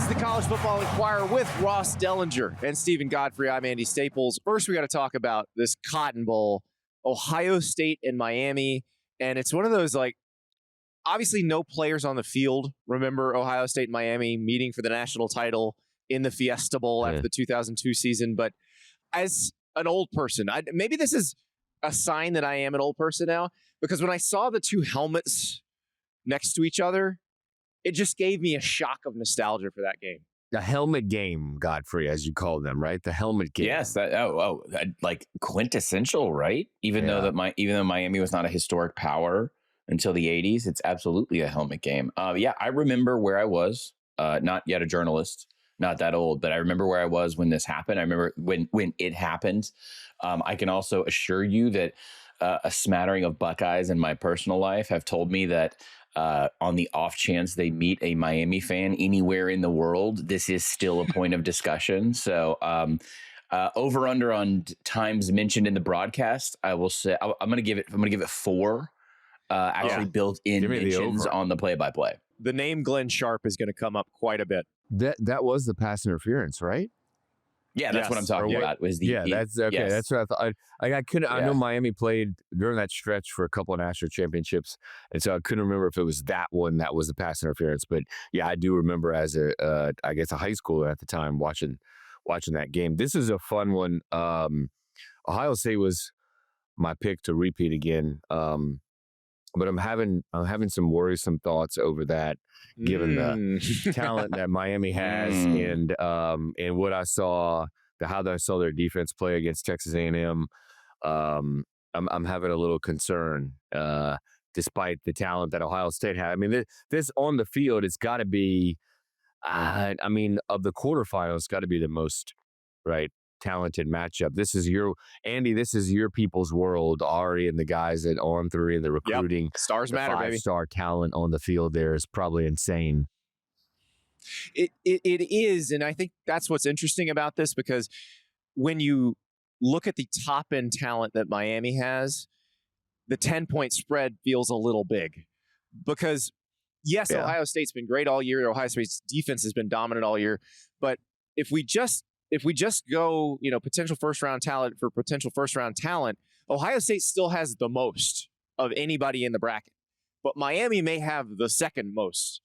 is the College Football Enquirer with Ross Dellenger and Steven Godfrey. I'm Andy Staples. First, we got to talk about this Cotton Bowl, Ohio State and Miami. And it's one of those, like, obviously no players on the field remember Ohio State and Miami meeting for the national title in the Fiesta Bowl after the 2002 season. But as an old person, maybe this is a sign that I am an old person now, because when I saw the two helmets next to each other, it just gave me a shock of nostalgia for that game. The helmet game, Godfrey, as you call them, right? The helmet game. Yes, like quintessential, right? Even though Miami was not a historic power until the 80s, it's absolutely a helmet game. I remember where I was, not yet a journalist, not that old, but I remember where I was when this happened. I remember when it happened. I can also assure you that a smattering of Buckeyes in my personal life have told me that on the off chance they meet a Miami fan anywhere in the world, this is still a point of discussion. So over under on times mentioned in the broadcast, I will say I'm going to give it 4 built in mentions on the play-by-play. The name Glenn Sharp is going to come up quite a bit. That was the pass interference, right? Yeah, that's what I'm talking about. Was the that's okay. Yes. That's what I thought. I couldn't. I know Miami played during that stretch for a couple of national championships, and so I couldn't remember if it was that one that was the pass interference. But yeah, I do remember as a high schooler at the time watching that game. This is a fun one. Ohio State was my pick to repeat again, but I'm having some worrisome thoughts over that, given the talent that Miami has and what I saw, how I saw their defense play against Texas A&M. I'm having a little concern, despite the talent that Ohio State had. I mean, this on the field, it's got to be, of the quarterfinals, it's got to be the most talented matchup. This is your people's world. Ari and the guys at On3 and the recruiting. Yep. Stars matter, baby. 5-star talent on the field there is probably insane. It is, and I think that's what's interesting about this, because when you look at the top end talent that Miami has, the 10-point spread feels a little big, because Ohio State's been great all year. Ohio State's defense has been dominant all year, but if we just go, potential first-round talent for potential first-round talent, Ohio State still has the most of anybody in the bracket. But Miami may have the second most,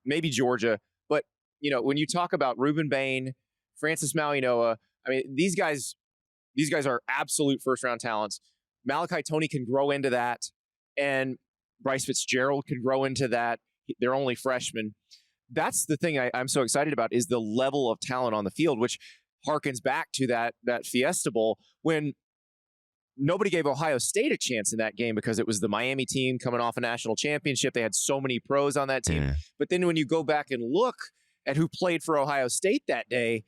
maybe Georgia. But, when you talk about Ruben Bain, Francis Mauigoa, these guys are absolute first-round talents. Malachi Toney can grow into that, and Bryce Fitzgerald can grow into that. They're only freshmen. That's the thing I'm so excited about, is the level of talent on the field, which harkens back to that Fiesta Bowl when nobody gave Ohio State a chance in that game because it was the Miami team coming off a national championship. They had so many pros on that team. But then when you go back and look at who played for Ohio State that day,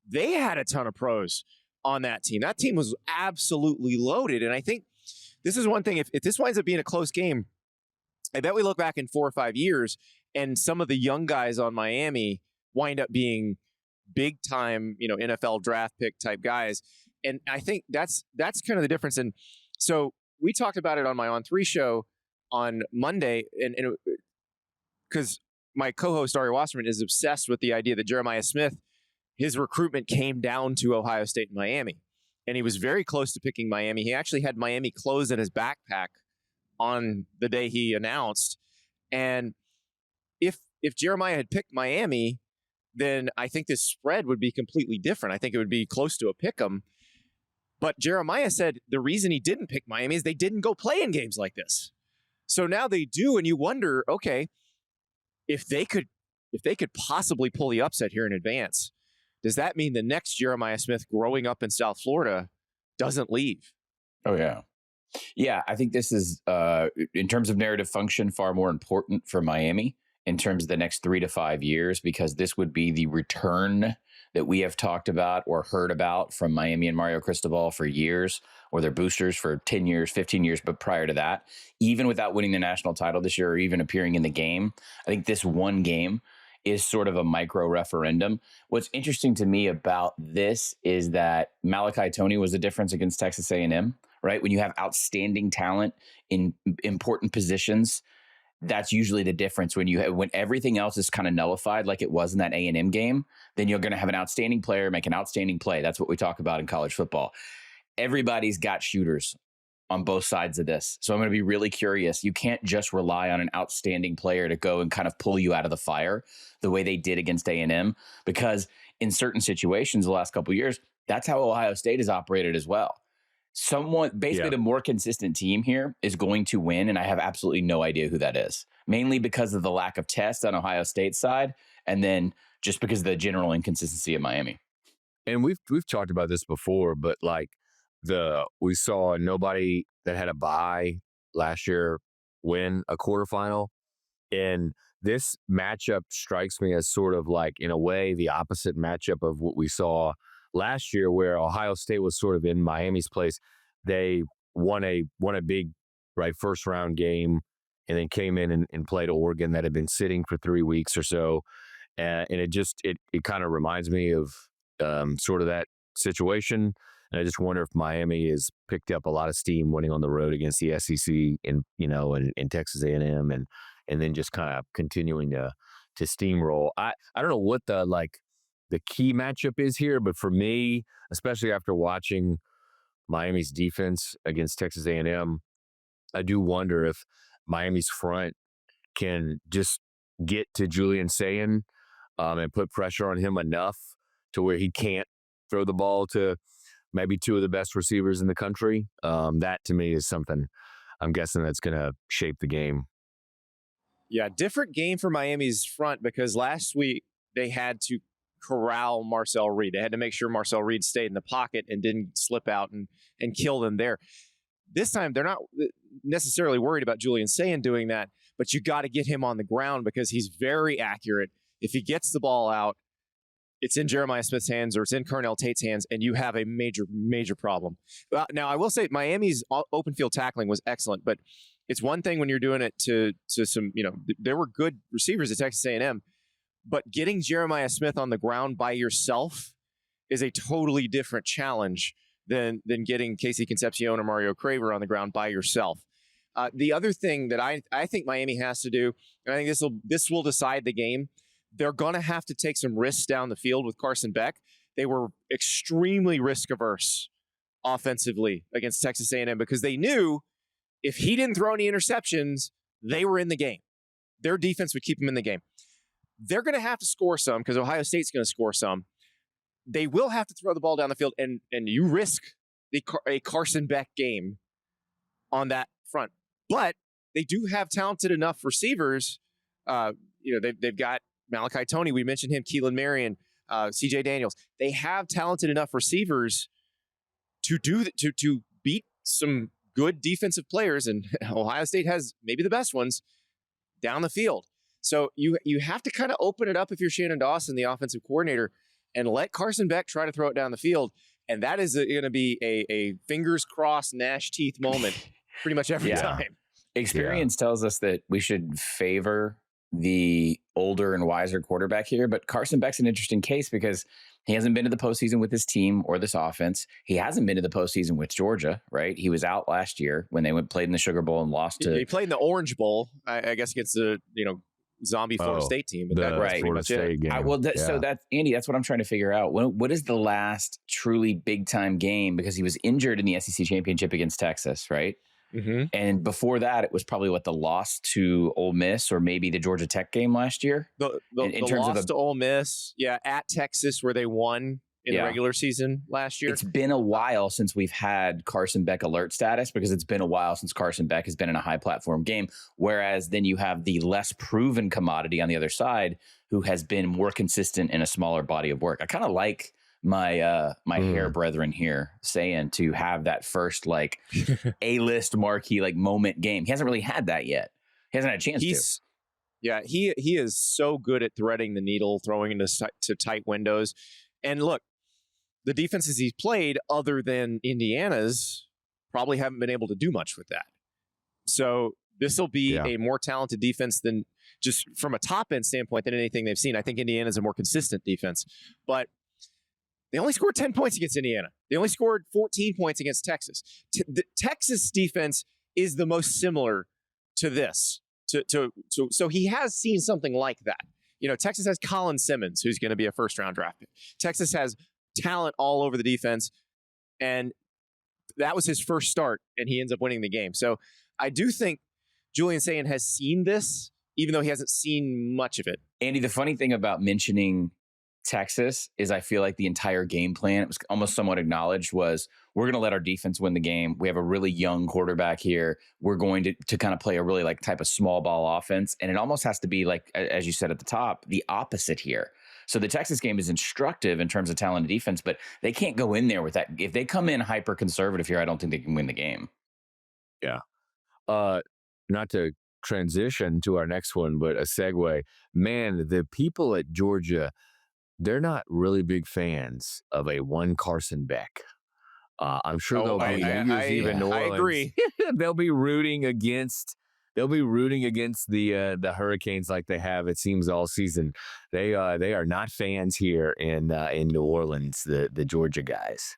they had a ton of pros on that team. That team was absolutely loaded. And I think this is one thing, if this winds up being a close game, I bet we look back in 4 or 5 years and some of the young guys on Miami wind up being big time, NFL draft pick type guys. And I think that's kind of the difference. And so we talked about it on my On3 show on Monday, and because my co-host Ari Wasserman is obsessed with the idea that Jeremiah Smith, his recruitment came down to Ohio State and Miami, and he was very close to picking Miami. He actually had Miami clothes in his backpack on the day he announced. And if Jeremiah had picked Miami, then I think this spread would be completely different. I think it would be close to a pick 'em. But Jeremiah said the reason he didn't pick Miami is they didn't go play in games like this. So now they do, and you wonder, okay, if they could possibly pull the upset here in advance, does that mean the next Jeremiah Smith growing up in South Florida doesn't leave? Oh, yeah. Yeah, I think this is, in terms of narrative function, far more important for Miami in terms of the next 3 to 5 years, because this would be the return that we have talked about or heard about from Miami and Mario Cristobal for years, or their boosters for 10 years, 15 years. But prior to that, even without winning the national title this year or even appearing in the game, I think this one game is sort of a micro referendum. What's interesting to me about this is that Malachi Toney was the difference against Texas A&M, right? When you have outstanding talent in important positions, that's usually the difference when everything else is kind of nullified, like it was in that A&M game. Then you're going to have an outstanding player make an outstanding play. That's what we talk about in college football. Everybody's got shooters on both sides of this. So I'm going to be really curious. You can't just rely on an outstanding player to go and kind of pull you out of the fire the way they did against A&M, because in certain situations the last couple of years, that's how Ohio State has operated as well. The more consistent team here is going to win, and I have absolutely no idea who that is, mainly because of the lack of test on Ohio State's side, and then just because of the general inconsistency of Miami. And we've talked about this before, but like we saw nobody that had a bye last year win a quarterfinal, and this matchup strikes me as sort of like, in a way, the opposite matchup of what we saw last year, where Ohio State was sort of in Miami's place. They won a big first round game, and then came in and played Oregon that had been sitting for 3 weeks or so, and it kind of reminds me of sort of that situation. And I just wonder if Miami has picked up a lot of steam winning on the road against the SEC and in Texas A&M, and then just kind of continuing to steamroll. I don't know what the key matchup is here, but for me, especially after watching Miami's defense against Texas A&M, I do wonder if Miami's front can just get to Julian Sayin and put pressure on him enough to where he can't throw the ball to maybe two of the best receivers in the country. That to me is something I'm guessing that's going to shape the game. Yeah, different game for Miami's front, because last week they had to corral Marcel Reed. They had to make sure Marcel Reed stayed in the pocket and didn't slip out and kill them there. This time, they're not necessarily worried about Julian Sayin doing that, but you got to get him on the ground because he's very accurate. If he gets the ball out, it's in Jeremiah Smith's hands or it's in Cornell Tate's hands, and you have a major, major problem. Now, I will say Miami's open field tackling was excellent, but it's one thing when you're doing it to some, there were good receivers at Texas A&M, but getting Jeremiah Smith on the ground by yourself is a totally different challenge than getting Casey Concepcion or Mario Craver on the ground by yourself. The other thing that I think Miami has to do, and I think this will decide the game, they're going to have to take some risks down the field with Carson Beck. They were extremely risk averse offensively against Texas A&M because they knew if he didn't throw any interceptions, they were in the game. Their defense would keep them in the game. They're going to have to score some because Ohio State's going to score some. They will have to throw the ball down the field, and you risk a Carson Beck game on that front. But they do have talented enough receivers. They've got Malachi Toney. We mentioned him, Keelan Marion, C.J. Daniels. They have talented enough receivers to beat some good defensive players, and Ohio State has maybe the best ones down the field. So you have to kind of open it up if you're Shannon Dawson, the offensive coordinator, and let Carson Beck try to throw it down the field. And that is going to be a fingers crossed, gnash teeth moment pretty much every time. Experience tells us that we should favor the older and wiser quarterback here. But Carson Beck's an interesting case because he hasn't been to the postseason with his team or this offense. He hasn't been to the postseason with Georgia, right? He was out last year when they played in the Sugar Bowl and lost to. He played in the Orange Bowl, I guess, against the zombie Florida State team. But that's pretty much it. So that's Andy. That's what I'm trying to figure out. What is the last truly big time game? Because he was injured in the SEC championship against Texas, right? Mm-hmm. And before that, it was probably the loss to Ole Miss or maybe the Georgia Tech game last year. The loss to Ole Miss, at Texas where they won in the regular season last year. It's been a while since we've had Carson Beck alert status because it's been a while since Carson Beck has been in a high platform game. Whereas then you have the less proven commodity on the other side who has been more consistent in a smaller body of work. I kind of like my hair brethren here saying to have that first A-list marquee moment game. He hasn't really had that yet. He hasn't had a chance to. Yeah, he is so good at threading the needle, throwing into tight windows. And look, the defenses he's played other than Indiana's probably haven't been able to do much with that. So this will be a more talented defense than just from a top end standpoint than anything they've seen. I think Indiana's a more consistent defense, but they only scored 10 points against Indiana. They only scored 14 points against Texas. The Texas defense is the most similar to So he has seen something like that. Texas has Colin Simmons, who's going to be a first-round draft pick. Texas has talent all over the defense, and that was his first start, and he ends up winning the game. So I do think Julian Sayin has seen this, even though he hasn't seen much of it. Andy, the funny thing about mentioning Texas is I feel like the entire game plan, it was almost somewhat acknowledged, was we're going to let our defense win the game. We have a really young quarterback here. We're going to kind of play a really type of small ball offense. And it almost has to be like, as you said at the top, the opposite here. So the Texas game is instructive in terms of talent and defense, but they can't go in there with that. If they come in hyper conservative here, I don't think they can win the game. Yeah. Not to transition to our next one, but a segue. Man, the people at Georgia, they're not really big fans of a one Carson Beck. I'm sure they'll be even New Orleans. I agree. They'll be rooting against the Hurricanes like they have, it seems, all season. They are not fans here in New Orleans, the Georgia guys.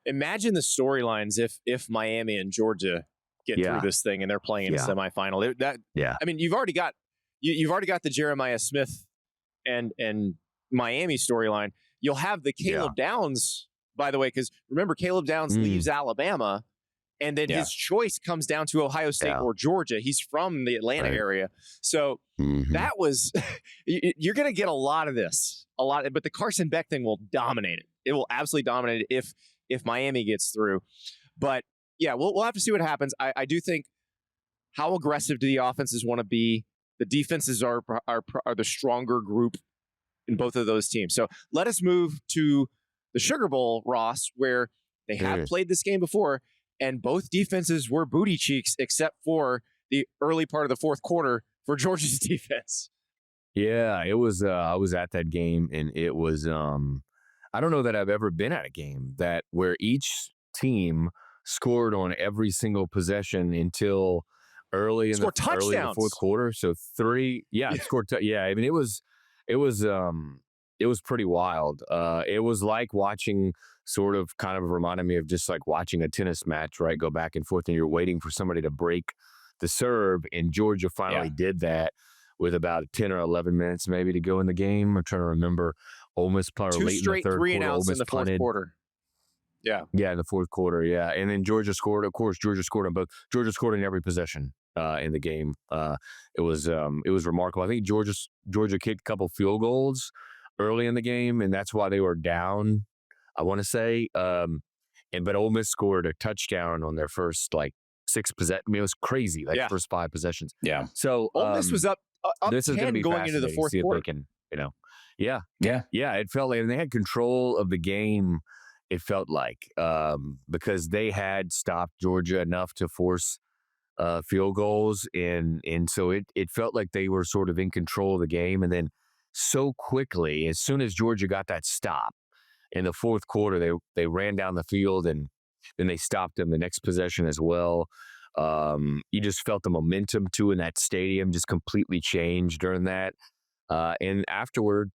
Imagine the storylines if Miami and Georgia get through this thing and they're playing in a semifinal. I mean, you've already got the Jeremiah Smith and Miami storyline. You'll have the Caleb Downs, by the way, because remember, Caleb Downs leaves Alabama, and then his choice comes down to Ohio State or Georgia. He's from the Atlanta area. So that was, you're going to get a lot of this, but the Carson Beck thing will dominate it. It will absolutely dominate it if Miami gets through. But yeah, we'll have to see what happens. I do think, how aggressive do the offenses want to be? The defenses are the stronger group in both of those teams. So let us move to the Sugar Bowl, Ross, where they have played this game before, and both defenses were booty cheeks except for the early part of the fourth quarter for Georgia's defense. Yeah, it was. I was at that game, and it was. I don't know that I've ever been at a game where each team scored on every single possession until early in the fourth quarter. So scored. I mean, it was pretty wild. It was like watching kind of reminded me of just like watching a tennis match, right? Go back and forth, and you're waiting for somebody to break the serve. And Georgia finally did that with about 10 or 11 minutes maybe to go in the game. I'm trying to remember. Ole Miss probably late in the third quarter. Ole Miss in the fourth quarter. Yeah, in the fourth quarter. Yeah, and then Georgia scored. Of course, Georgia scored on both. Georgia scored in every possession in the game. It was remarkable. I think Georgia kicked a couple field goals early in the game, and that's why they were down, I want to say. But Ole Miss scored a touchdown on their first 6 possessions. I mean, it was crazy. First 5 possessions. Yeah. So Ole Miss was up this 10 is going to be going into the fourth quarter. If they can, Yeah. It felt like, and they had control of the game. It felt like because they had stopped Georgia enough to force field goals, and so it felt like they were sort of in control of the game. And then so quickly, as soon as Georgia got that stop in the fourth quarter, they ran down the field, and then they stopped them the next possession as well. You just felt the momentum too in that stadium just completely changed during that. And afterward,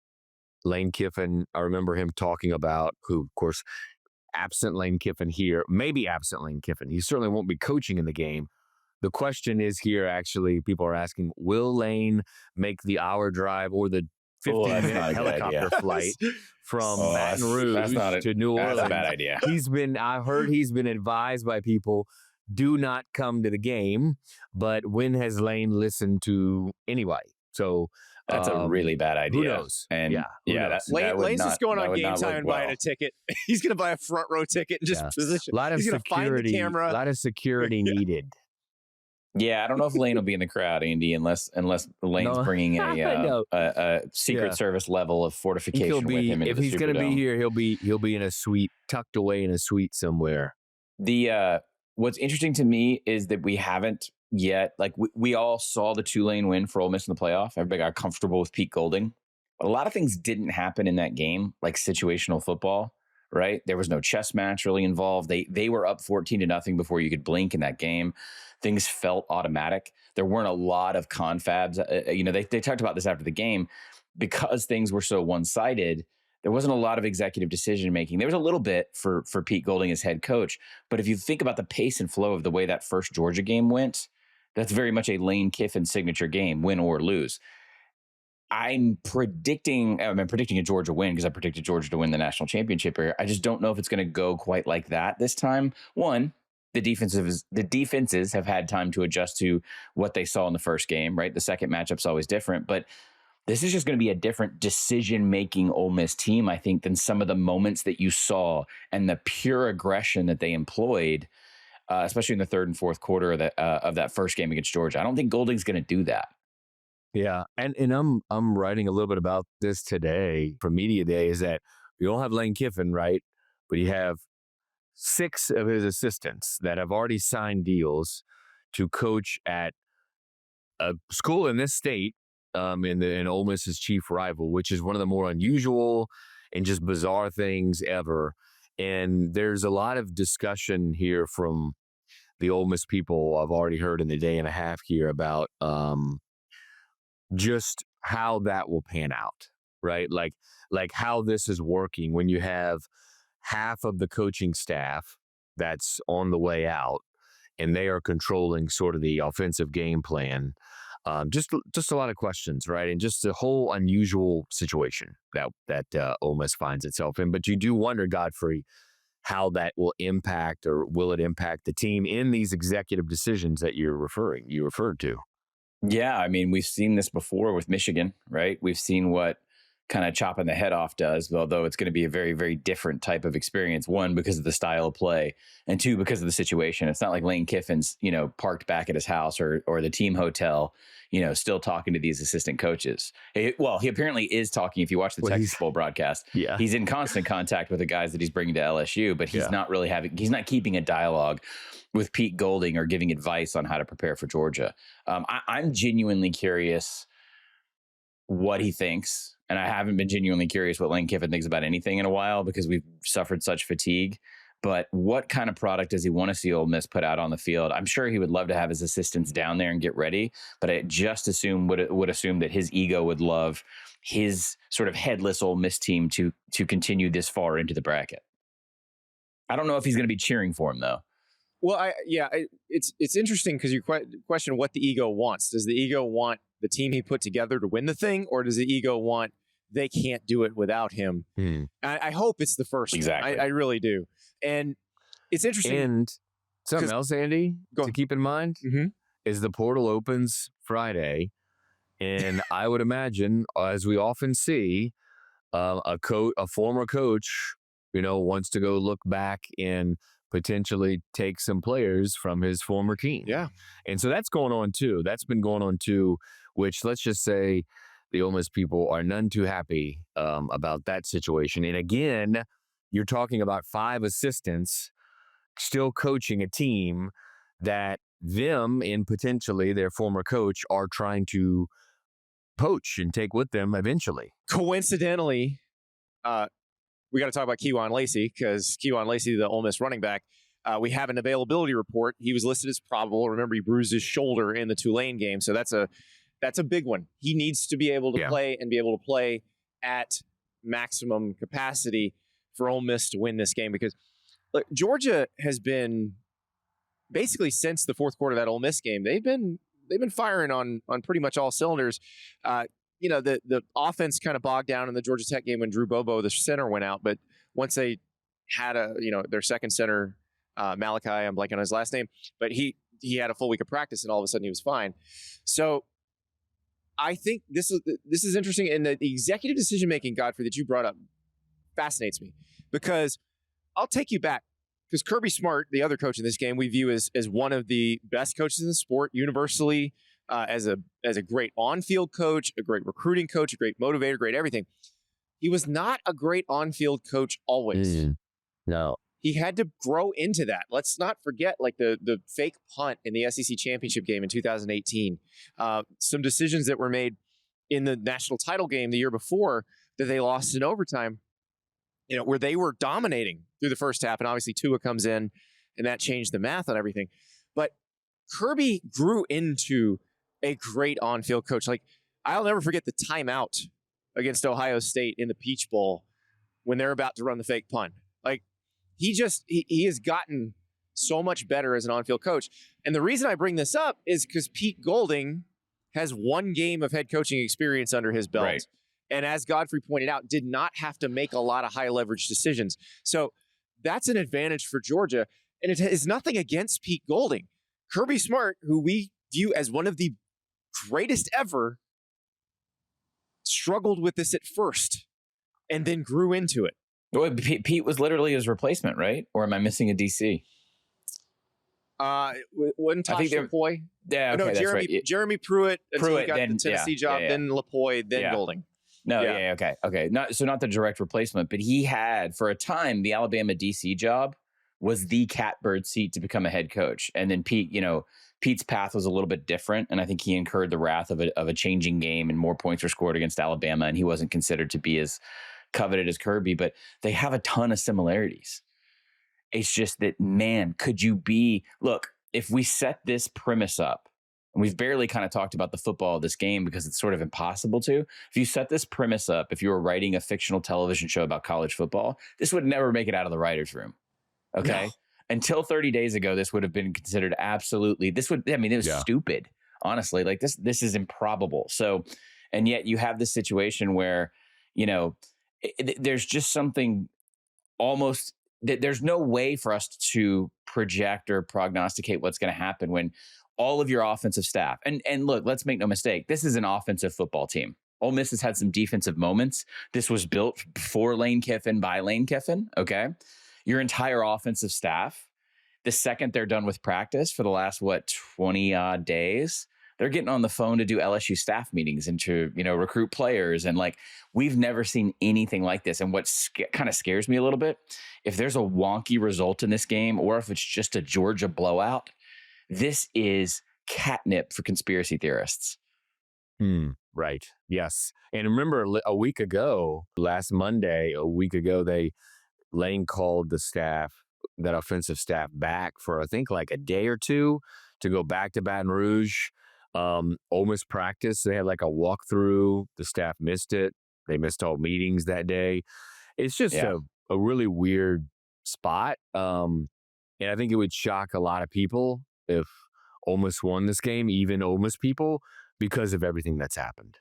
Lane Kiffin, I remember him talking about, who, of course, absent Lane Kiffin here, maybe absent Lane Kiffin. He certainly won't be coaching in the game. The question is here, actually, people are asking, will Lane make the hour drive or the 15-minute helicopter flight from Baton Rouge to New Orleans? That's a bad idea. I heard he's been advised by people, do not come to the game, but when has Lane listened to anybody? So that's a really bad idea. Who knows? And Lane's just going on Game Time and buying a ticket. He's going to buy a front row ticket and just position. A lot of He's going to find the camera. A lot of security needed. Yeah, I don't know if Lane will be in the crowd, Andy, unless Lane's bringing a Secret Service level of fortification with him. If he's going to be here, he'll be in a suite, tucked away in a suite somewhere. What's interesting to me is that we haven't yet, we all saw the Tulane win for Ole Miss in the playoff. Everybody got comfortable with Pete Golding. But a lot of things didn't happen in that game, like situational football, right? There was no chess match really involved. They were up 14-0 before you could blink in that game. Things felt automatic. There weren't a lot of confabs. They talked about this after the game. Because things were so one-sided, there wasn't a lot of executive decision-making. There was a little bit for Pete Golding as head coach. But if you think about the pace and flow of the way that first Georgia game went, That's very much a Lane Kiffin signature game, win or lose. I'm predicting a Georgia win because I predicted Georgia to win the national championship here. I just don't know if it's going to go quite like that this time. One, the defenses have had time to adjust to what they saw in the first game, right? The second matchup's always different, but this is just going to be a different decision-making Ole Miss team, I think, than some of the moments that you saw and the pure aggression that they employed, especially in the third and fourth quarter of that first game against Georgia. I don't think Golding's going to do that. Yeah, and I'm writing a little bit about this today for Media Day, is that you don't have Lane Kiffin, right? But you have 6 of his assistants that have already signed deals to coach at a school in this state, in Ole Miss's chief rival, which is one of the more unusual and just bizarre things ever. And there's a lot of discussion here from the Ole Miss people I've already heard in the day and a half here about just how that will pan out, right? Like how this is working when you have half of the coaching staff that's on the way out and they are controlling sort of the offensive game plan. Just a lot of questions, right? And just a whole unusual situation that Ole Miss finds itself in. But you do wonder, Godfrey, how that will impact, or will it impact the team in these executive decisions that you referred to? Yeah, I mean, we've seen this before with Michigan, right? We've seen what kind of chopping the head off does, although it's going to be a very, very different type of experience. One, because of the style of play, and two, because of the situation. It's not like Lane Kiffin's, parked back at his house or the team hotel, still talking to these assistant coaches. He apparently is talking. If you watch the Texas Bowl broadcast, he's in constant contact with the guys that he's bringing to LSU, but he's not keeping a dialogue with Pete Golding or giving advice on how to prepare for Georgia. I'm genuinely curious what he thinks. And I haven't been genuinely curious what Lane Kiffin thinks about anything in a while because we've suffered such fatigue. But what kind of product does he want to see Ole Miss put out on the field? I'm sure he would love to have his assistants down there and get ready, but I just would assume that his ego would love his sort of headless Ole Miss team to continue this far into the bracket. I don't know if he's going to be cheering for him though. Well, it's interesting because you question what the ego wants. Does the ego want the team he put together to win the thing, or does the ego want they can't do it without him? I hope it's the first. Exactly. I really do. And it's interesting. And something else, Andy, to keep in mind is the portal opens Friday, and I would imagine, as we often see, a former coach, wants to go look back and potentially take some players from his former team. Yeah. And so that's going on too. That's been going on too, which let's just say the Ole Miss people are none too happy about that situation. And again, you're talking about 5 assistants still coaching a team that them and potentially their former coach are trying to poach and take with them eventually. Coincidentally, we got to talk about Kewan Lacey because Kewan Lacey, the Ole Miss running back, we have an availability report. He was listed as probable. Remember, he bruised his shoulder in the Tulane game, so that's a big one. He needs to be able to play and be able to play at maximum capacity for Ole Miss to win this game because look, Georgia has been basically since the fourth quarter of that Ole Miss game, they've been firing on pretty much all cylinders. The offense kind of bogged down in the Georgia Tech game when Drew Bobo, the center, went out. But once they had their second center, Malachi, I'm blanking on his last name, but he had a full week of practice and all of a sudden he was fine. So I think this is interesting. And the executive decision-making, Godfrey, that you brought up fascinates me because I'll take you back because Kirby Smart, the other coach in this game, we view as one of the best coaches in the sport universally. As a great on-field coach, a great recruiting coach, a great motivator, great everything. He was not a great on-field coach always. No. He had to grow into that. Let's not forget the fake punt in the SEC championship game in 2018. Some decisions that were made in the national title game the year before that they lost in overtime, where they were dominating through the first half. And obviously Tua comes in and that changed the math on everything. But Kirby grew into a great on-field coach. I'll never forget the timeout against Ohio State in the Peach Bowl when they're about to run the fake punt. He has gotten so much better as an on-field coach. And the reason I bring this up is because Pete Golding has one game of head coaching experience under his belt. Right. And as Godfrey pointed out, did not have to make a lot of high leverage decisions. So that's an advantage for Georgia. And it is nothing against Pete Golding. Kirby Smart, who we view as one of the greatest ever, struggled with this at first and then grew into it. Well, Pete was literally his replacement, right? Or am I missing a DC? Wasn't Tosh Lapoy? Yeah, okay, that's right. Jeremy Pruitt until he got then, the Tennessee job, then Lapoy, then Golding. No, okay. Not the direct replacement, but he had, for a time, the Alabama DC job was the catbird seat to become a head coach. And then Pete's path was a little bit different, and I think he incurred the wrath of a changing game, and more points were scored against Alabama, and he wasn't considered to be as coveted as Kirby, but they have a ton of similarities. It's just that, man, look, if we set this premise up, and we've barely kind of talked about the football of this game because it's sort of impossible to, if you set this premise up, if you were writing a fictional television show about college football, this would never make it out of the writer's room. Okay. No. Until 30 days ago, this would have been considered absolutely, it was stupid, honestly. Like this is improbable. So, and yet you have this situation where, there's just something almost, there's no way for us to project or prognosticate what's going to happen when all of your offensive staff, and look, let's make no mistake, this is an offensive football team. Ole Miss has had some defensive moments. This was built for Lane Kiffin by Lane Kiffin. Okay. Your entire offensive staff, the second they're done with practice for the last, 20 odd days, they're getting on the phone to do LSU staff meetings and to, recruit players. And we've never seen anything like this. And what kind of scares me a little bit, if there's a wonky result in this game, or if it's just a Georgia blowout, this is catnip for conspiracy theorists. Right. Yes. And remember last Monday, Lane called that offensive staff back for, I think, like a day or two to go back to Baton Rouge. Ole Miss practice, they had like a walkthrough. The staff missed it. They missed all meetings that day. It's just a really weird spot. And I think it would shock a lot of people if Ole Miss won this game, even Ole Miss people, because of everything that's happened.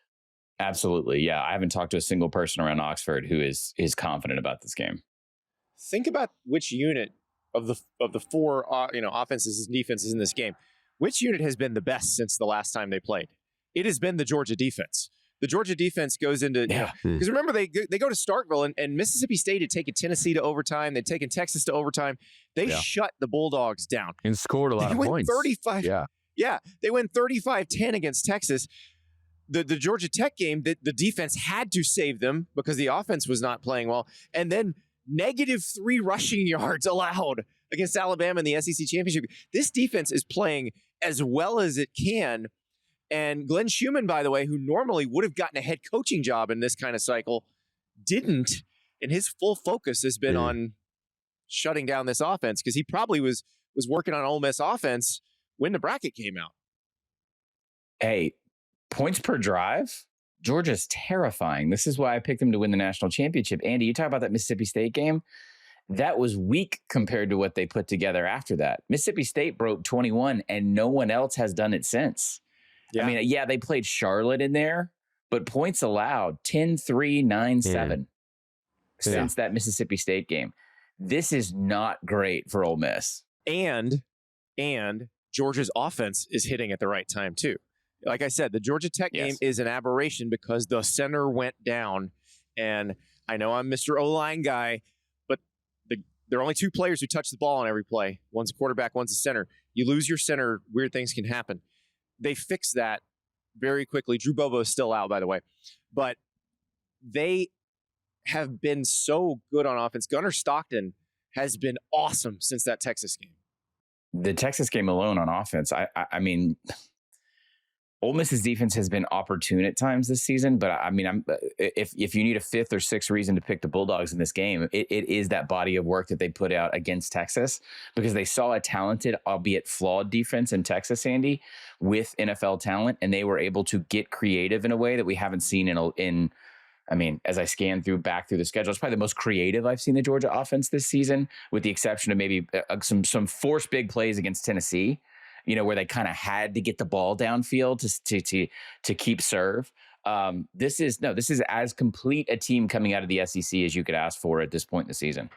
Absolutely. Yeah. I haven't talked to a single person around Oxford who is confident about this game. Think about which unit of the four offenses and defenses in this game, which unit has been the best since the last time they played. It has been the Georgia defense. The Georgia defense goes into because remember they go to Starkville and Mississippi State had taken Tennessee to overtime. They'd taken Texas to overtime. They shut the Bulldogs down and scored a lot of points. 35. Yeah, they went 35-10 against Texas. The Georgia Tech game, the defense had to save them because the offense was not playing well, and then -3 rushing yards allowed against Alabama in the SEC championship. This defense is playing as well as it can. And Glenn Schumann, by the way, who normally would have gotten a head coaching job in this kind of cycle, didn't. And his full focus has been on shutting down this offense because he probably was working on Ole Miss offense when the bracket came out. Hey, points per drive? Georgia's terrifying. This is why I picked them to win the national championship. Andy, you talk about that Mississippi State game. That was weak compared to what they put together after that. Mississippi State broke 21, and no one else has done it since. Yeah. I mean, they played Charlotte in there, but points allowed 10-3, 9-7 since that Mississippi State game. This is not great for Ole Miss. And Georgia's offense is hitting at the right time, too. Like I said, the Georgia Tech game is an aberration because the center went down. And I know I'm Mr. O-line guy, but there are only two players who touch the ball on every play. One's a quarterback, one's a center. You lose your center, weird things can happen. They fixed that very quickly. Drew Bobo is still out, by the way. But they have been so good on offense. Gunnar Stockton has been awesome since that Texas game. The Texas game alone on offense, I mean, Ole Miss's defense has been opportune at times this season, but I mean, if you need a fifth or sixth reason to pick the Bulldogs in this game, it is that body of work that they put out against Texas because they saw a talented, albeit flawed defense in Texas, Andy, with NFL talent, and they were able to get creative in a way that we haven't seen in I mean, as I scan back through the schedule, it's probably the most creative I've seen the Georgia offense this season, with the exception of maybe some forced big plays against Tennessee, where they kind of had to get the ball downfield to keep serve. This is as complete a team coming out of the SEC as you could ask for at this point in the season.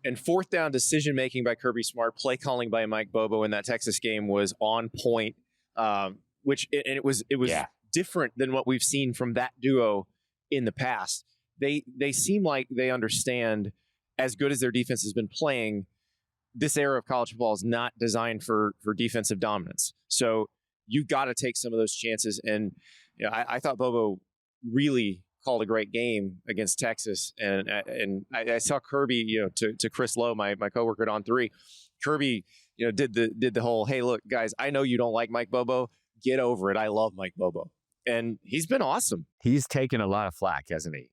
And fourth down decision making by Kirby Smart, play calling by Mike Bobo in that Texas game was on point. It was different than what we've seen from that duo in the past. They seem like they understand, as good as their defense has been playing, this era of college football is not designed for defensive dominance. So you've got to take some of those chances. And I thought Bobo really called a great game against Texas. And I saw Kirby, to Chris Lowe, my coworker on 3, Kirby, did the whole, hey, look, guys, I know you don't like Mike Bobo. Get over it. I love Mike Bobo. And he's been awesome. He's taken a lot of flack, hasn't he?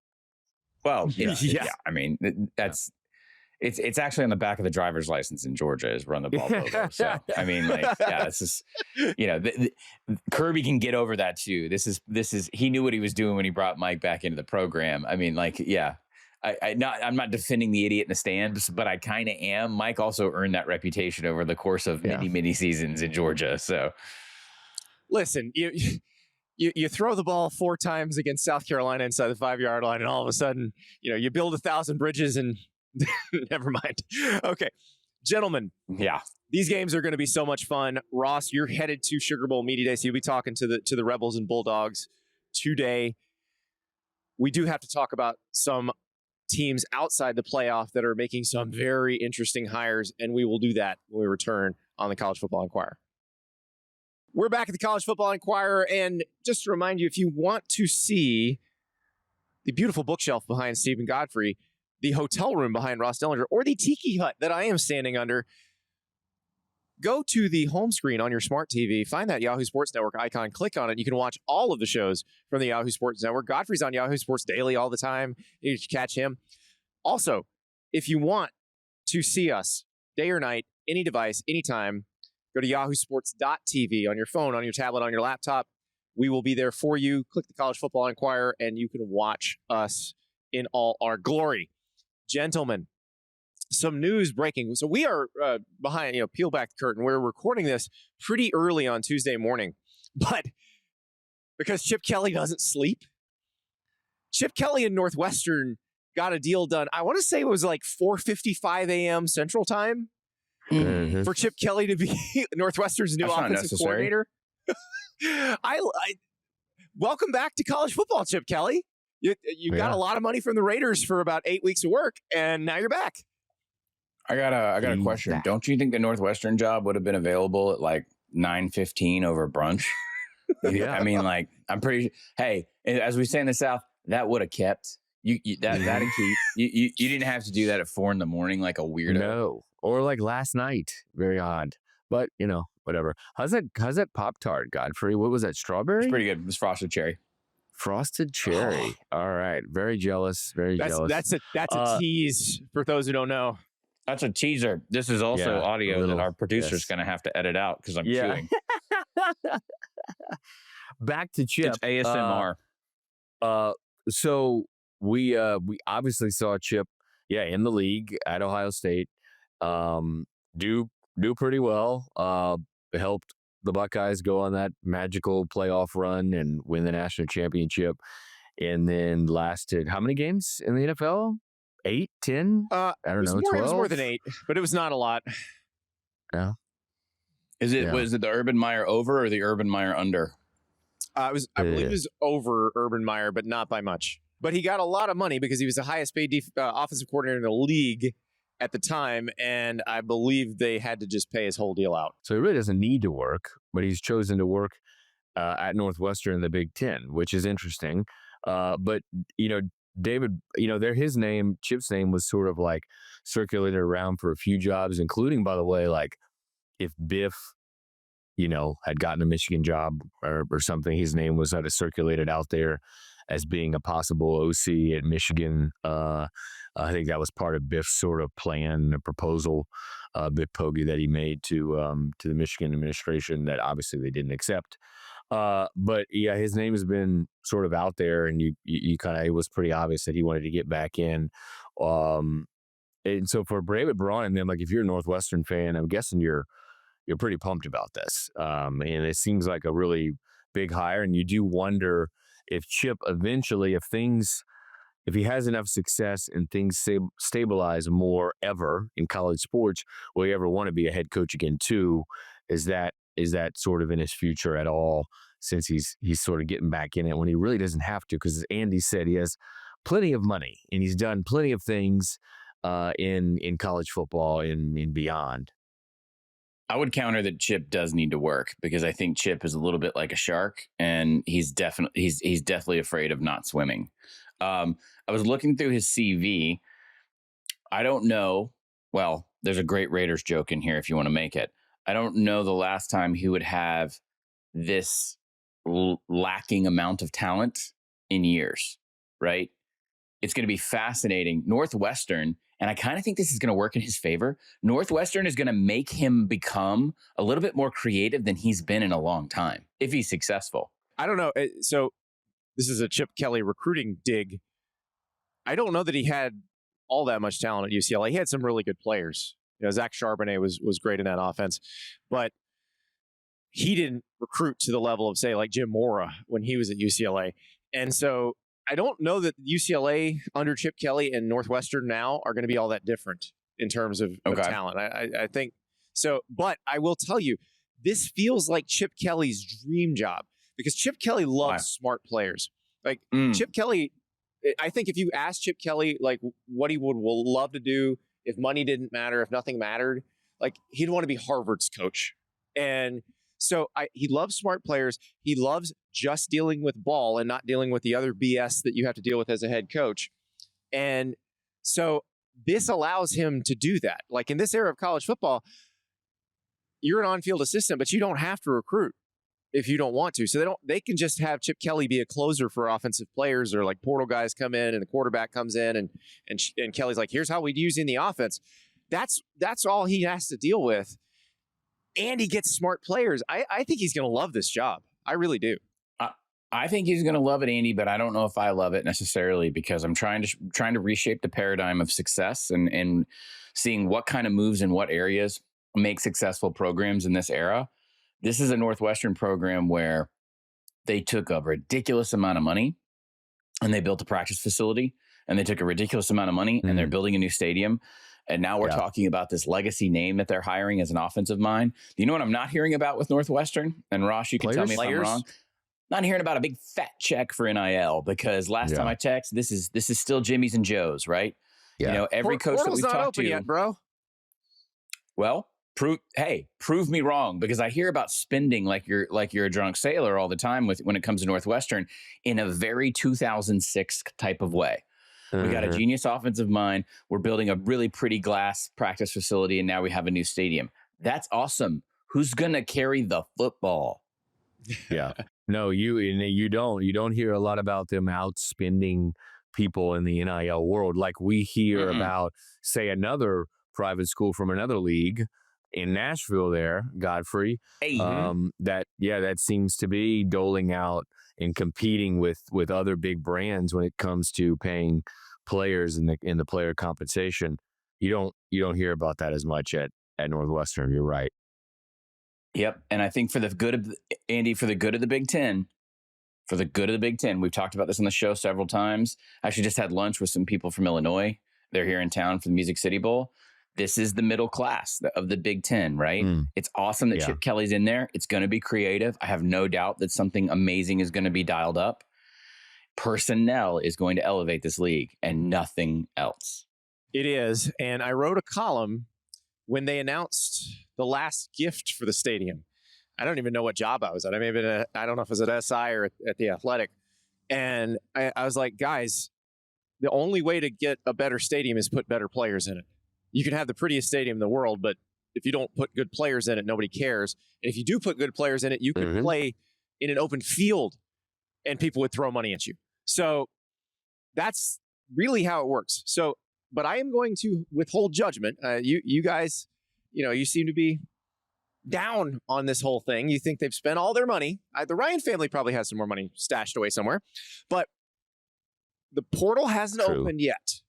Well, yeah. I mean, it's actually on the back of the driver's license in Georgia is run the ball Bobo. So, I mean, it's just, Kirby can get over that too. This is, he knew what he was doing when he brought Mike back into the program. I mean, I'm not defending the idiot in the stands, but I kind of am. Mike also earned that reputation over the course of many seasons in Georgia. So listen, you throw the ball 4 times against South Carolina inside the 5-yard line, and all of a sudden, you build 1,000 bridges and never mind. Okay, gentlemen. Yeah, these games are going to be so much fun. Ross, you're headed to Sugar Bowl Media Day, so you'll be talking to the Rebels and Bulldogs today. We do have to talk about some teams outside the playoff that are making some very interesting hires, and we will do that when we return on the College Football Enquirer. We're back at the College Football Enquirer, and just to remind you, if you want to see the beautiful bookshelf behind Steven Godfrey, the hotel room behind Ross Dellenger, or the tiki hut that I am standing under, go to the home screen on your smart TV, find that Yahoo Sports Network icon, click on it. You can watch all of the shows from the Yahoo Sports Network. Godfrey's on Yahoo Sports Daily all the time. You can catch him. Also, if you want to see us day or night, any device, anytime, go to yahoosports.tv on your phone, on your tablet, on your laptop. We will be there for you. Click the College Football Enquirer, and you can watch us in all our glory. Gentlemen, some news breaking. So we are behind, peel back the curtain. We're recording this pretty early on Tuesday morning. But because Chip Kelly doesn't sleep, Chip Kelly and Northwestern got a deal done. I want to say it was like 4:55 a.m. Central Time. Mm-hmm. For Chip Kelly to be Northwestern's new offensive coordinator. I welcome back to college football, Chip Kelly. You got a lot of money from the Raiders for about 8 weeks of work, and now you're back. I got a question. Don't you think the Northwestern job would have been available at like 9:15 over brunch? I mean, I'm pretty. Hey, as we say in the South, that would have kept that'd keep. You didn't have to do that at 4 a.m. like a weirdo. No. Or like last night. Very odd. But, whatever. How's that Pop-Tart, Godfrey? What was that, strawberry? It's pretty good. It was frosted cherry. Frosted cherry. All right. Very jealous. That's a tease for those who don't know. That's a teaser. This is also audio that our producer's going to have to edit out because I'm chewing. Back to Chip. It's ASMR. So we obviously saw Chip, in the league at Ohio State. Do pretty well. Helped the Buckeyes go on that magical playoff run and win the national championship. And then lasted how many games in the NFL? 8, 10? I don't know. 12? It was more than 8, but it was not a lot. Yeah. Was it the Urban Meyer over or the Urban Meyer under? I believe it was over Urban Meyer, but not by much. But he got a lot of money because he was the highest paid offensive coordinator in the league at the time, and I believe they had to just pay his whole deal out. So he really doesn't need to work, but he's chosen to work at Northwestern in the Big Ten, which is interesting. But, David, his name, Chip's name was sort of like circulated around for a few jobs, including, by the way, like if Biff, had gotten a Michigan job or something, his name was circulated out there as being a possible OC at Michigan. I think that was part of Biff's sort of plan, a proposal, Biff Poggi, that he made to the Michigan administration that obviously they didn't accept. But yeah, his name has been sort of out there, and you kind of, it was pretty obvious that he wanted to get back in. And so for Braven Braun and them, like if you're a Northwestern fan, I'm guessing you're pretty pumped about this. And it seems like a really big hire, and you do wonder if Chip eventually, if he has enough success and things stabilize more ever in college sports, will he ever want to be a head coach again too? Is that sort of in his future at all, since he's sort of getting back in it when he really doesn't have to? Because as Andy said, he has plenty of money and he's done plenty of things in college football and beyond. I would counter that Chip does need to work, because I think Chip is a little bit like a shark, and he's definitely afraid of not swimming. I was looking through his CV. I don't know. Well, there's a great Raiders joke in here if you want to make it. I don't know the last time he would have this lacking amount of talent in years, right? It's going to be fascinating. Northwestern, and I kind of think this is going to work in his favor. Northwestern is going to make him become a little bit more creative than he's been in a long time, if he's successful. I don't know. So this is a Chip Kelly recruiting dig. I don't know that he had all that much talent at UCLA. He had some really good players. Zach Charbonnet was great in that offense, but he didn't recruit to the level of, say, like Jim Mora when he was at UCLA. And so I don't know that UCLA under Chip Kelly and Northwestern now are going to be all that different in terms of talent. I think so. But I will tell you, this feels like Chip Kelly's dream job, because Chip Kelly loves smart players. Like Chip Kelly, I think if you ask Chip Kelly, like what he would love to do if money didn't matter, if nothing mattered, like he'd want to be Harvard's coach. And so he loves smart players. He loves just dealing with ball and not dealing with the other BS that you have to deal with as a head coach. And so this allows him to do that. Like in this era of college football, you're an on-field assistant, but you don't have to recruit if you don't want to. So they can just have Chip Kelly be a closer for offensive players, or like portal guys come in and the quarterback comes in and Kelly's like, here's how we'd use in the offense. That's all he has to deal with. And he gets smart players. I think he's going to love this job. I really do. I think he's going to love it, Andy, but I don't know if I love it necessarily, because I'm trying to reshape the paradigm of success and seeing what kind of moves in what areas make successful programs in this era. This is a Northwestern program where they took a ridiculous amount of money and they built a practice facility, and they took a ridiculous amount of money and they're building a new stadium. And now we're talking about this legacy name that they're hiring as an offensive mind. Do you know what I'm not hearing about with Northwestern? And Ross, you can tell me if I'm wrong. Not hearing about a big fat check for NIL, because last time I checked, this is still Jimmy's and Joe's, right? Yeah. Every coach that we've not talked open to, yet, bro. Well, prove me wrong, because I hear about spending like you're a drunk sailor all the time when it comes to Northwestern in a very 2006 type of way. We got a genius offensive mind. We're building a really pretty glass practice facility, and now we have a new stadium. That's awesome. Who's going to carry the football? Yeah. No, you don't hear a lot about them outspending people in the NIL world like we hear about, say, another private school from another league in Nashville there, Godfrey. That seems to be doling out and competing with other big brands when it comes to paying players in the player compensation. You don't hear about that as much at Northwestern. You're right. Yep. And I think for the good of the Big Ten, we've talked about this on the show several times. I actually just had lunch with some people from Illinois. They're here in town for the Music City Bowl. This is the middle class of the Big Ten, right? It's awesome that Chip Kelly's in there. It's going to be creative. I have no doubt that something amazing is going to be dialed up. Personnel is going to elevate this league and nothing else. It is. And I wrote a column when they announced the last gift for the stadium. I don't even know what job I was at. I may have been I don't know if it was at SI or at the Athletic. And I was like, guys, the only way to get a better stadium is put better players in it. You can have the prettiest stadium in the world, but if you don't put good players in it, nobody cares. And if you do put good players in it, you can play in an open field and people would throw money at you. So that's really how it works. So, but I am going to withhold judgment. You guys, you seem to be down on this whole thing. You think they've spent all their money. The Ryan family probably has some more money stashed away somewhere, but the portal hasn't opened yet.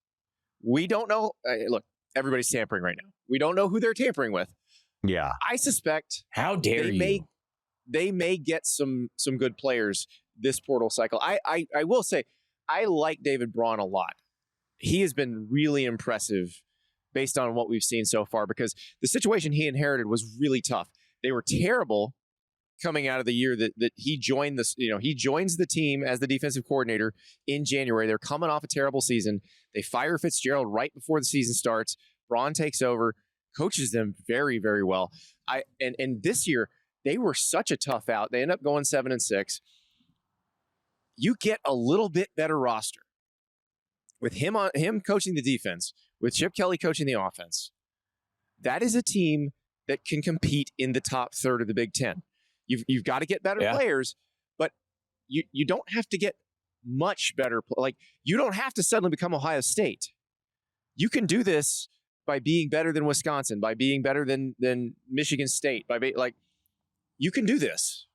We don't know. Look, everybody's tampering right now. We don't know who they're tampering with. Yeah. I suspect how dare you? They may get some good players this portal cycle. I will say, I like David Braun a lot. He has been really impressive based on what we've seen so far, because the situation he inherited was really tough. They were terrible coming out of the year that he joined this. He joins the team as the defensive coordinator in January. They're coming off a terrible season. They fire Fitzgerald right before the season starts. Braun takes over, coaches them very, very well. And this year they were such a tough out. They end up going 7-6. You get a little bit better roster with him coaching the defense, with Chip Kelly coaching the offense. That is a team that can compete in the top third of the Big Ten. You've got to get better players, but you don't have to get much better. Like, you don't have to suddenly become Ohio State. You can do this by being better than Wisconsin, by being better than Michigan State, you can do this.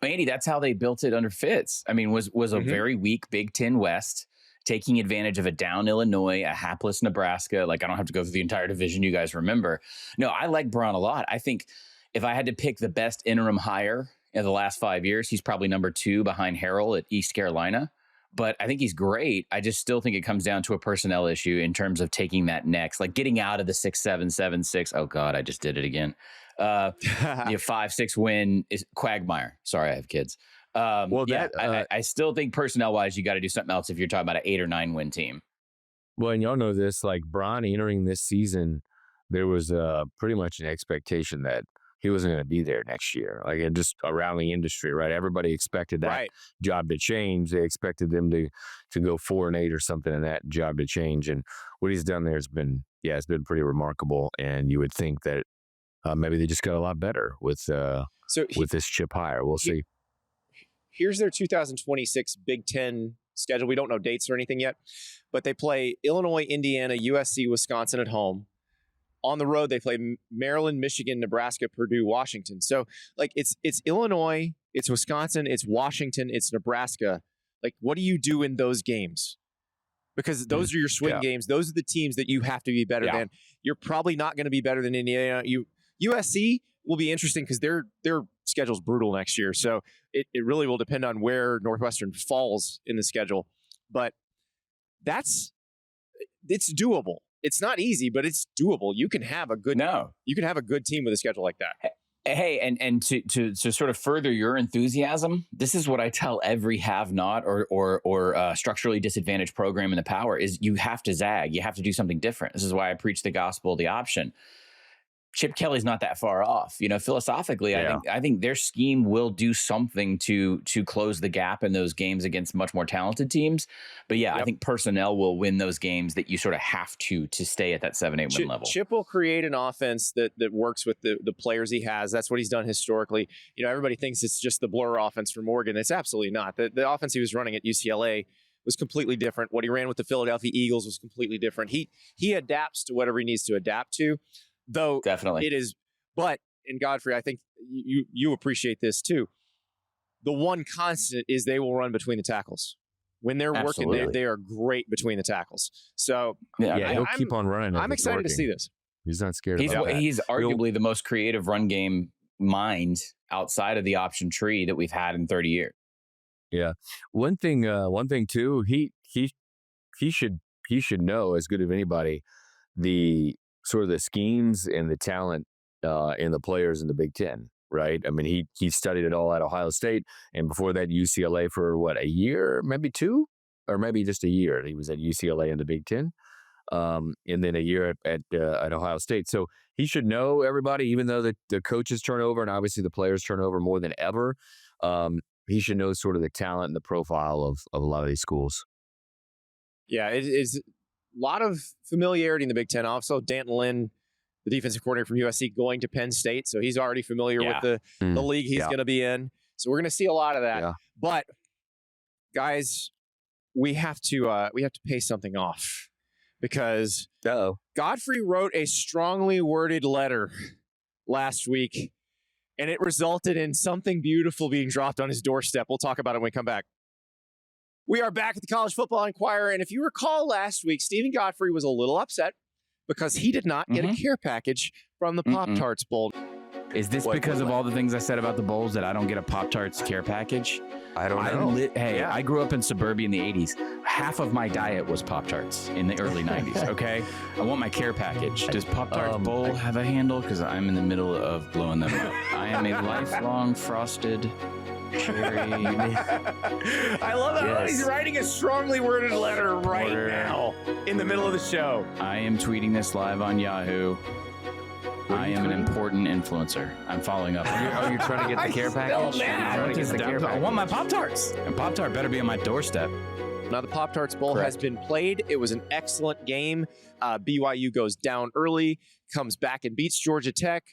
Andy, that's how they built it under Fitz. I mean, was a very weak Big Ten West, taking advantage of a down Illinois, a hapless Nebraska. Like, I don't have to go through the entire division you guys remember. No, I like Braun a lot. I think if I had to pick the best interim hire in the last 5 years, he's probably number 2 behind Harrell at East Carolina. But I think he's great. I just still think it comes down to a personnel issue in terms of taking that next, like getting out of the 6-7, 7-6. Oh God, I just did it again. 5-6 win is quagmire. Sorry, I have kids. I still think personnel wise, you got to do something else if you're talking about an 8 or 9 win team. Well, and y'all know this, like Braun entering this season, there was pretty much an expectation that he wasn't going to be there next year. Like, and just around the industry, right? Everybody expected that job to change. They expected them to go 4-8 or something, and that job to change. And what he's done there has been, it's been pretty remarkable. And you would think that maybe they just got a lot better with this Chip hire. We'll see. Here's their 2026 Big Ten schedule. We don't know dates or anything yet, but they play Illinois, Indiana, USC, Wisconsin at home. On the road, they play Maryland, Michigan, Nebraska, Purdue, Washington. So, like, it's Illinois, it's Wisconsin, it's Washington, it's Nebraska. Like, what do you do in those games? Because those are your swing games. Those are the teams that you have to be better than. You're probably not going to be better than Indiana. USC will be interesting because their schedule's brutal next year. So it really will depend on where Northwestern falls in the schedule. But it's doable. It's not easy, but it's doable. You can have a good team with a schedule like that. Hey, and to sort of further your enthusiasm, this is what I tell every have-not or structurally disadvantaged program in the power is you have to zag. You have to do something different. This is why I preach the gospel, the option. Chip Kelly's not that far off. Philosophically, I think their scheme will do something to close the gap in those games against much more talented teams. But I think personnel will win those games that you sort of have to stay at that 7-8 win level. Chip will create an offense that works with the players he has. That's what he's done historically. Everybody thinks it's just the blur offense from Oregon. It's absolutely not. The offense he was running at UCLA was completely different. What he ran with the Philadelphia Eagles was completely different. He adapts to whatever he needs to adapt to. Though definitely it is, but in Godfrey, I think you appreciate this too. The one constant is they will run between the tackles. When they're working, they are great between the tackles. So he'll keep on running. I'm excited to see this. He's not scared. He's arguably the most creative run game mind outside of the option tree that we've had in 30 years. Yeah, one thing too. He should know as good as anybody the sort of the schemes and the talent and the players in the Big Ten, right? I mean, he studied it all at Ohio State, and before that UCLA for a year, maybe 2, or maybe just a year. He was at UCLA in the Big Ten, and then a year at Ohio State. So he should know everybody, even though the coaches turn over and obviously the players turn over more than ever. He should know sort of the talent and the profile of a lot of these schools. Yeah, it is. Lot of familiarity in the Big Ten. Also, Danton Lynn, the defensive coordinator from USC, going to Penn State, so he's already familiar with the league he's going to be in. So we're going to see a lot of that. Yeah. But guys, we have to pay something off because Godfrey wrote a strongly worded letter last week, and it resulted in something beautiful being dropped on his doorstep. We'll talk about it when we come back. We are back at the College Football Enquirer, and if you recall last week, Steven Godfrey was a little upset because he did not get a care package from the Pop-Tarts Bowl. Is this because of all the things I said about the bowls that I don't get a Pop-Tarts care package? I don't know. I grew up in suburbia in the 80s. Half of my diet was Pop-Tarts in the early 90s, okay? I want my care package. Does Pop-Tarts Bowl have a handle? Because I'm in the middle of blowing them up. I am a lifelong frosted cherry. I love how he's writing a strongly worded letter right now in the middle of the show. I am tweeting this live on Yahoo. I am an important influencer. I'm following up. You're trying to get the care package? I want my Pop-Tarts. And Pop-Tart better be on my doorstep. Now, the Pop-Tarts Bowl has been played. It was an excellent game. BYU goes down early, comes back and beats Georgia Tech.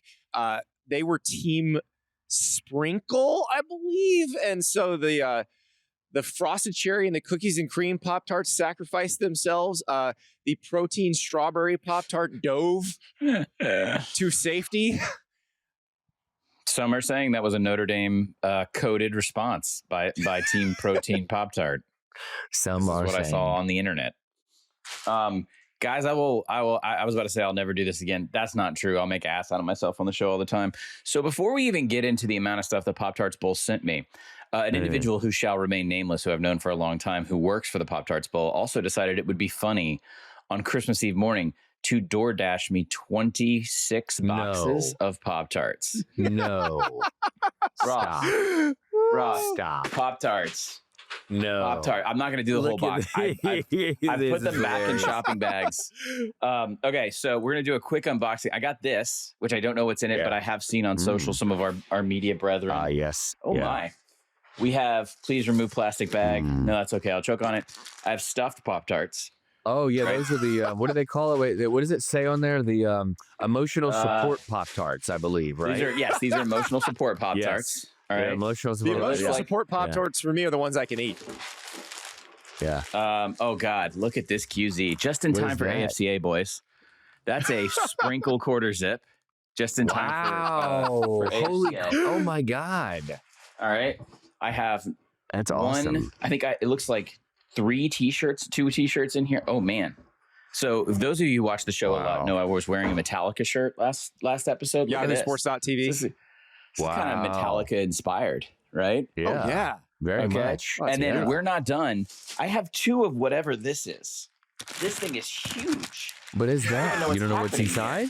They were Team Sprinkle, I believe. And so the frosted cherry and the cookies and cream Pop-Tarts sacrificed themselves. The protein strawberry Pop-Tart dove to safety. Some are saying that was a Notre Dame coded response by Team Protein Pop-Tart. Some are what saying. I saw on the internet. Guys, I was about to say I'll never do this again. That's not true. I'll make an ass out of myself on the show all the time. So before we even get into the amount of stuff the Pop-Tarts Bowl sent me, an individual who shall remain nameless, who I've known for a long time, who works for the Pop-Tarts Bowl, also decided it would be funny on Christmas Eve morning to DoorDash me 26 boxes of Pop-Tarts. No. Ross, Stop. Pop-Tarts. No. Pop-Tart. I'm not going to do the whole box. I put them back in shopping bags. Okay, so we're going to do a quick unboxing. I got this, which I don't know what's in it, but I have seen on social some of our media brethren. Yes. Oh, my. We have, please remove plastic bag. No, that's okay. I'll choke on it. I have stuffed Pop-Tarts. Oh, yeah. Those are the, what do they call it? Wait, what does it say on there? The emotional support Pop-Tarts, I believe, right? These are emotional support Pop-Tarts. Yes. All right. Yeah, emotional support. The emotional support Pop-Tarts for me are the ones I can eat. Yeah. Oh, God. Look at this QZ. Just in time for AFCA, boys. That's a sprinkle quarter zip. Just in time for Holy, AFCA. oh, my God. All right. I have That's awesome. I think it looks like 2 t-shirts in here. Oh, man. So those of you who watch the show a lot know I was wearing a Metallica shirt last episode. Yahoo Sports.tv. This is kind of Metallica inspired, right? Yeah. Oh, yeah. Very much. And then we're not done. I have 2 of whatever this is. This thing is huge. What is that? You don't know what's inside?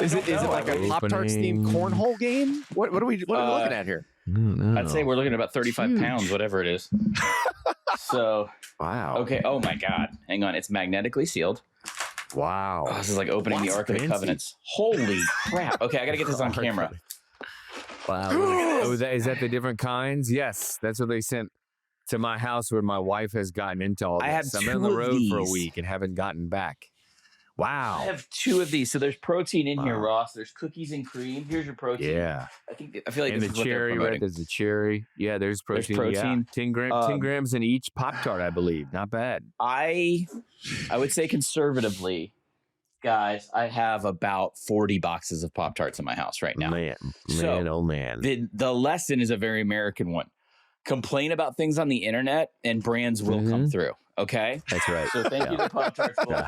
Is it like a Pop-Tarts themed cornhole game? What are we looking at here? I'd say we're looking at about 35 pounds, whatever it is. So, wow. Okay. Oh my God. Hang on. It's magnetically sealed. Wow. Oh, this is like opening the Ark of the Covenants. Holy crap. Okay. I got to get this on camera. Wow. Oh, is that the different kinds? Yes. That's what they sent to my house where my wife has gotten into all this. I'm on the road for a week and haven't gotten back. Wow. I have 2 of these. So there's protein in here, Ross. There's cookies and cream. Here's your protein. Yeah. I feel like and this the is cherry, what right? There's the cherry. Yeah, there's protein. Yeah. 10 grams in each Pop-Tart, I believe. Not bad. I would say conservatively, guys, I have about 40 boxes of Pop-Tarts in my house right now. Oh man. The lesson is a very American one. Complain about things on the internet and brands will come through. Okay? That's right. So thank you to Pop-Tarts Bowl.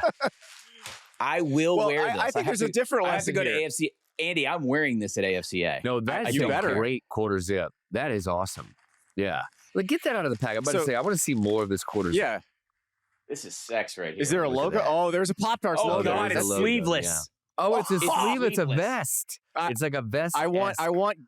I will wear this. I think there's a different lesson. I have to go to AFC. Andy, I'm wearing this at AFCA. No, that's a great quarter zip. That is awesome. Yeah. Like, get that out of the pack. I'm about to say, I want to see more of this quarter zip. Yeah. This is sex right here. Is there a logo? Oh, there's a Pop-Tarts logo. Oh, God, it's sleeveless. Yeah. Oh, it's a sleeve. It's a vest. It's like a vest. I want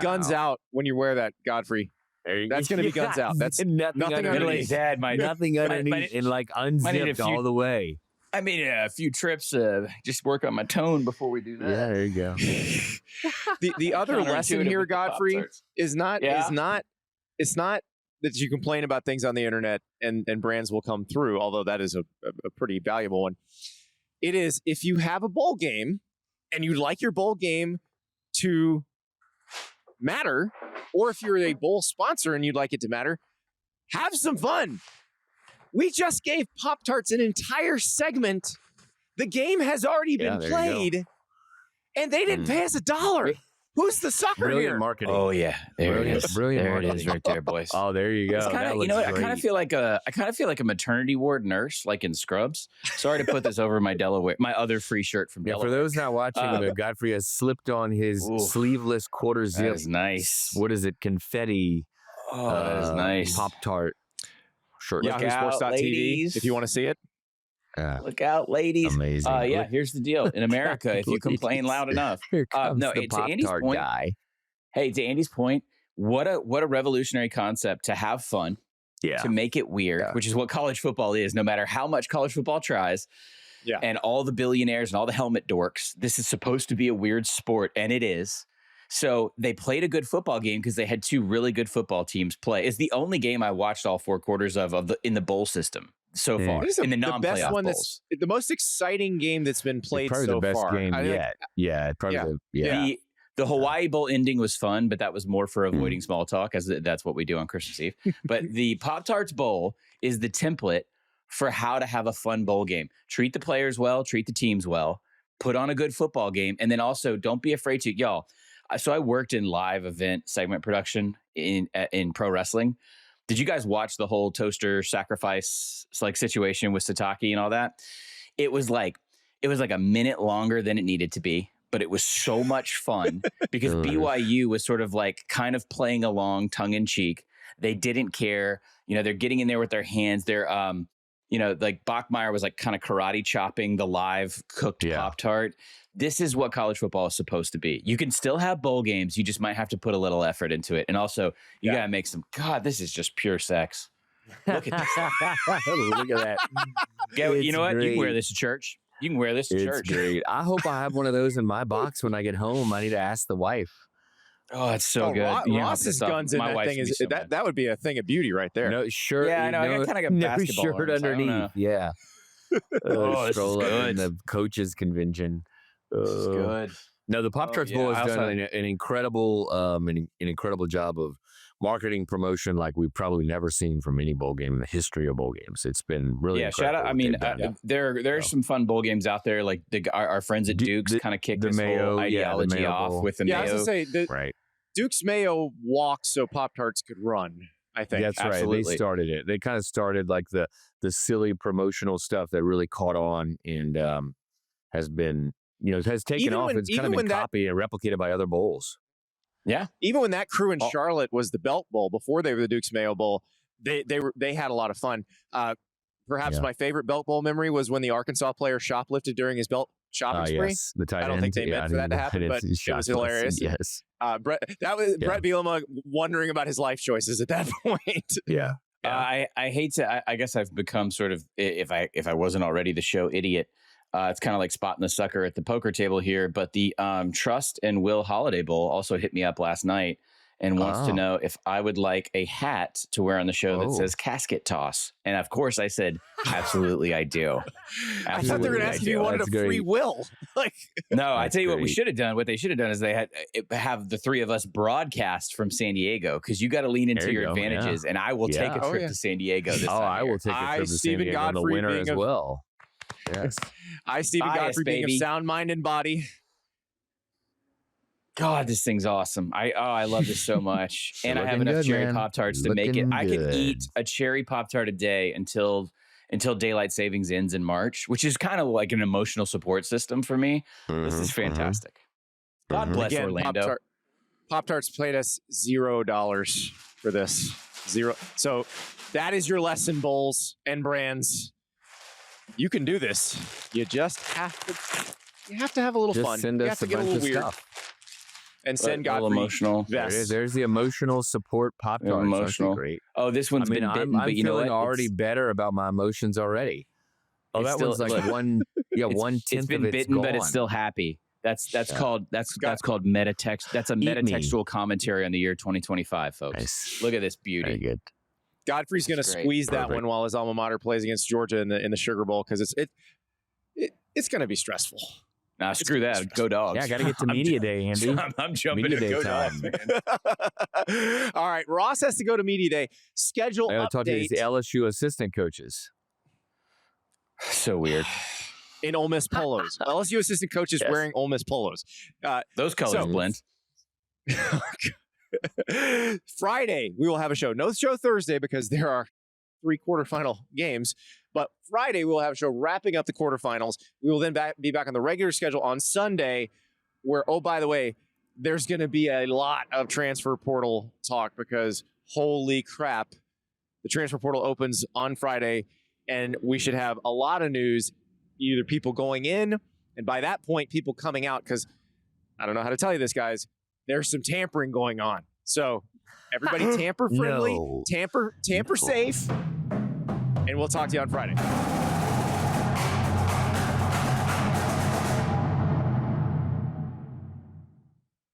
guns out when you wear that, Godfrey. That's going to be guns out. That's nothing underneath. Nothing underneath and like unzipped all the way. I made a few trips just work on my tone before we do that. Yeah, there you go. the other lesson here, Godfrey, is not that you complain about things on the internet and brands will come through, although that is a pretty valuable one. It is, if you have a bowl game and you'd like your bowl game to matter, or if you're a bowl sponsor and you'd like it to matter, have some fun. We just gave Pop-Tarts an entire segment. The game has already been played. And they didn't pay us $1. Who's the sucker Brilliant here? marketing. Oh yeah, there it is. Brilliant there marketing. it is, right there, boys. Oh, there you go. It's kinda, That you know what? looks I kind of great. feel like a maternity ward nurse, like in Scrubs. Sorry to put this over my other free shirt from Yeah, Delaware. for those not watching, Godfrey has slipped on his Oof. sleeveless quarter That zip. is nice. What is it? Confetti. Oh, that is nice. Pop-Tart shirt. Look YahooSports.tv out, ladies. if you want to see it. Look out, ladies. Amazing. Yeah, Look- here's the deal. In America, if you complain loud enough, Here comes no, the to Andy's Pop-Tart point, guy. hey, to Andy's point, what a revolutionary concept to have fun, Yeah. to make it weird, which is what college football is. No matter how much college football tries, and all the billionaires and all the helmet dorks, this is supposed to be a weird sport, and it is. So they played a good football game because they had two really good football teams play. It's the only game I watched all 4 quarters of in the bowl system so far. It is in the the best non-playoff one bowls. that's the most exciting game that's been played Probably so the best far. game I think- yet. Yeah, probably. Yeah. The Hawaii Bowl ending was fun, but that was more for avoiding small talk, as that's what we do on Christmas Eve. But the Pop-Tarts Bowl is the template for how to have a fun bowl game. Treat the players well, treat the teams well, put on a good football game, and then also don't be afraid to, y'all. So I worked in live event segment production in pro wrestling. Did you guys watch the whole toaster sacrifice situation with Sataki and all that? It was like a minute longer than it needed to be, but it was so much fun because BYU was sort of like kind of playing along tongue in cheek. They didn't care. They're getting in there with their hands. They're, like Bachmeier was like kind of karate chopping the live cooked Pop-Tart. This is what college football is supposed to be. You can still have bowl games. You just might have to put a little effort into it. And also, you got to make some, God, this is just pure sex. Look at this. Look at that. You know what? You great. can wear this to church. You can wear this to It's church. great. I hope I have one of those in my box when I get home. I need to ask the wife. Oh, it's so good. Ross's guns in that thing is that would be a thing of beauty right there. No shirt. Yeah, I know. I got kind of no basketball shirt arms. I don't know. underneath. Yeah. Oh, this is stroll up in good. the coaches convention. This is good. No, the Pop-Tarts yeah, Bowl I has also- done an incredible, an incredible job of marketing promotion like we've probably never seen from any bowl game in the history of bowl games. It's been really Shout out. incredible I what mean, they've done. there's some fun bowl games out there. Like our friends at Duke's kind of kicked the this Mayo, whole the ideology Mayo off Bowl. with the Yeah, I Mayo. was gonna say right. Duke's Mayo walked so Pop-Tarts could run. I think That's right. Absolutely. They started it. They kind of started like the silly promotional stuff that really caught on and has been, has taken Even off. when- It's kind even of been when that- copied and replicated by other bowls. Yeah. even when that crew in Oh. Charlotte was the Belt Bowl before they were the Duke's Mayo Bowl, they had a lot of fun. Perhaps Yeah. my favorite Belt Bowl memory was when the Arkansas player shoplifted during his belt shopping spree. Yes, the tight I don't end. think they meant for that to happen, but it was hilarious. Yes. Brett Bielema wondering about his life choices at that point. Yeah. I hate to. I guess I've become sort of, if I wasn't already the show idiot. It's kind of like spotting the sucker at the poker table here. But the Trust and Will Holiday Bowl also hit me up last night and wants to know if I would like a hat to wear on the show that says casket toss. And of course I said, absolutely I do. I thought they were going to ask if you wanted That's a free great. will. Like, No, I That's tell you what we great. should have done. What they should have done is they have the three of us broadcast from San Diego because you got to lean into There you your go, advantages. And I will take a Yeah. trip to San Diego this time. I of year. will take a I, trip to San Steven Diego on the Godfrey, winter being as a- well. Yes. I, Stephen Bias, Godfrey, being baby. of sound mind and body. God, this thing's awesome. I love this so much. And I have Looking enough good, cherry man. Pop-Tarts to make it. Looking I can good. eat a cherry Pop-Tart a day until daylight savings ends in March, which is kind of like an emotional support system for me. This is fantastic. God bless Again, Orlando. Pop-Tarts paid us $0 for this. Zero. So that is your lesson, bowls and brands. You can do this. You just have to have a little Just fun. send You us have to a get a bunch little of weird stuff. and send A little Godfrey emotional. There it is. vests. There's the emotional support Pop-Tarts. Emotional. Aren't they great? Oh, this one's I mean, been bitten, I'm but you know feeling what? already better about my emotions already. Oh, It's that still- one's like look, one It's 1/10 been of it's bitten, gone. but it's still happy. That's called metatext. That's a me. metatextual commentary on the year 2025, folks. Nice. Look at this Very beauty. good. Godfrey's going to That's great. squeeze that Perfect. one while his alma mater plays against Georgia in the Sugar Bowl because it's going to be stressful. Nah, screw that. Go Dogs. Yeah, I got to get to media day, Andy. I'm jumping Media to day Go time. Dogs, man. All right, Ross has to go to media day. Schedule I got to talk to update. these LSU assistant coaches. So weird. in Ole Miss polos. LSU assistant coaches wearing Ole Miss polos. Those colors blend. Friday, we will have a show. No show Thursday because there are 3 quarterfinal games. But Friday, we will have a show wrapping up the quarterfinals. We will then be back on the regular schedule on Sunday, where, oh, by the way, there's going to be a lot of transfer portal talk because holy crap, the transfer portal opens on Friday, and we should have a lot of news, either people going in, and by that point, people coming out, because I don't know how to tell you this, guys. There's some tampering going on. So everybody tamper friendly, tamper safe, and we'll talk to you on Friday.